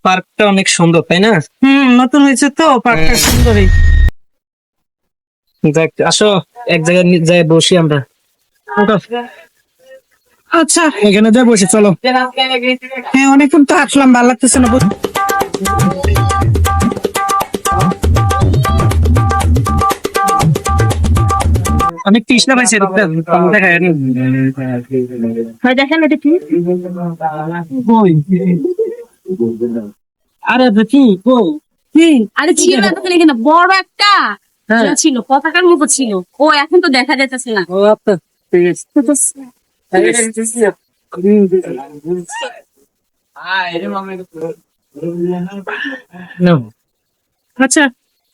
পার্কটা অনেক সুন্দর, তাই না? নতুন হয়েছে তো পার্কটা সুন্দরই। দেখ, আসো এক জায়গায় যাই বসি আমরা। আচ্ছা, এখানে যাই বসি, চলো। হ্যাঁ অনেকক্ষণ তো হাঁটলাম, ভালো লাগতেছে না। অনেক তৃষ্ণা পাইছে, দেখায় ভাই দেখেন এটা কি? আরে দেখি কই কি? আরে ছিল এতখানি এখানে বড় একটা হ্যাঁ। ছিল, পতাকার মতো ছিল। ও এখন তো দেখা যাইতেছে না। ও আচ্ছা, ঠিক আছে। নাও। আচ্ছা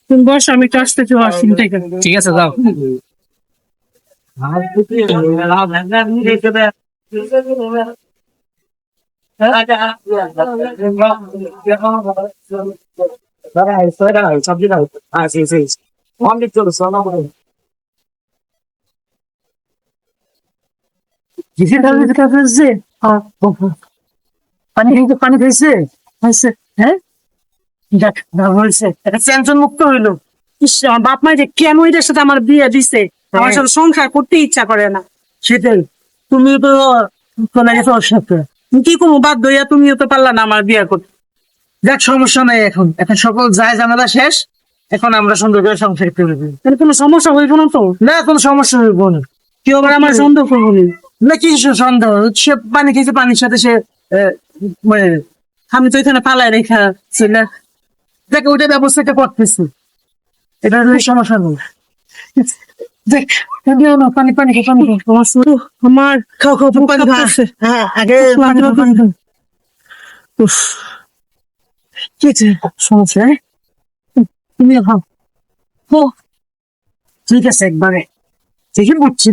তুমি বস, আমি একটু আসতেছি ওয়াশরুম থেকে। ঠিক আছে, যাও। সবজি দাও। অনেক চলো, পানি খাইতে, পানি খাইছে খাইছে। হ্যাঁ দেখ না বলছে, একটা টেনশন মুক্ত হইলো। ইস, আমার বাপ মা যে কেন এটার সাথে আমার বিয়ে দিছে, আমার সাথে সংসার করতে ইচ্ছা করে না। সেটাই, তুমি তো চলে গেছো ওর সাথে, কি করবো, বাধ্য হইয়া তুমিও তো পারলা না আমার বিয়ে করতে। দেখ সমস্যা নাই, এখন এখন সকল যায় ঝামেলা শেষ, এখন আমরা সুন্দর করে সংসার করবো। কোনো সমস্যা হইব না তো? না, কোনো সমস্যা হইব না। কেউ আবার আমার সন্দেহ করবো না। কি সন্দেহ? সে পানি খেয়েছে, পানির সাথে সে মানে আমি তো এখানে পালাই রেখা ছিল। দেখ ওইটা ব্যবস্থাটা করতেছি, এটা সমস্যা নেই। দেখ দিও না, পানি পানি খা, পানি খা। আমার খাও খাও, পানি খা। হ্যাঁ আগে পানি খা। উফ, কি হয়েছে? সমস্যা? তুমি খাও। ও ঠিক আছে, একবারে ঠিকই বুঝছি।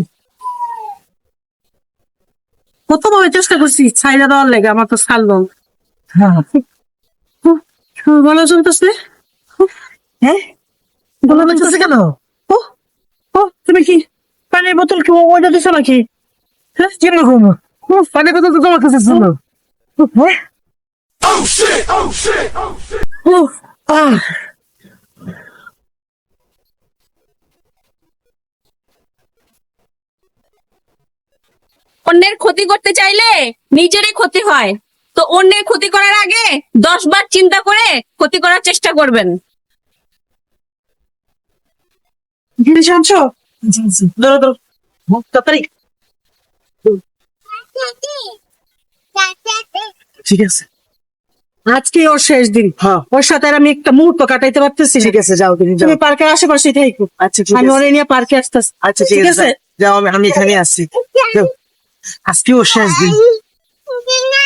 কতভাবে চেষ্টা করছি ছাইরা দেওয়ার লেগে, আমার তো ছাড়লো না। হ্যাঁ ভালো চলতেছে। হ্যাঁ ভালো চলতেছে কেন? ও ও তুমি কি পানির বোতল কি অর্ডার দিছো নাকি? হ্যাঁ কিরকম পানির বোতল তো তোমার কাছে ছিল। হ্যাঁ ও আহ অন্যের ক্ষতি করতে চাইলে নিজেরই ক্ষতি হয়। তো অন্যের ক্ষতি করার আগে 10 বার চিন্তা করে ক্ষতি করার চেষ্টা করবেন। জিনিস আনছো? ধরো ধরো তাড়াতাড়ি। ঠিক আছে, আজকে ওর শেষ দিন। ওর সাথে আর আমি একটা মুহূর্ত কাটাইতে পারতেছি। ঠিক আছে যাও, তুমি পার্কের আশেপাশে থাকো। আচ্ছা আমি ওরে নিয়ে পার্কে আসতেছি। আচ্ছা ঠিক আছে যাও, আমি এখানে আসছি। আজকে ওর শেষ দিন।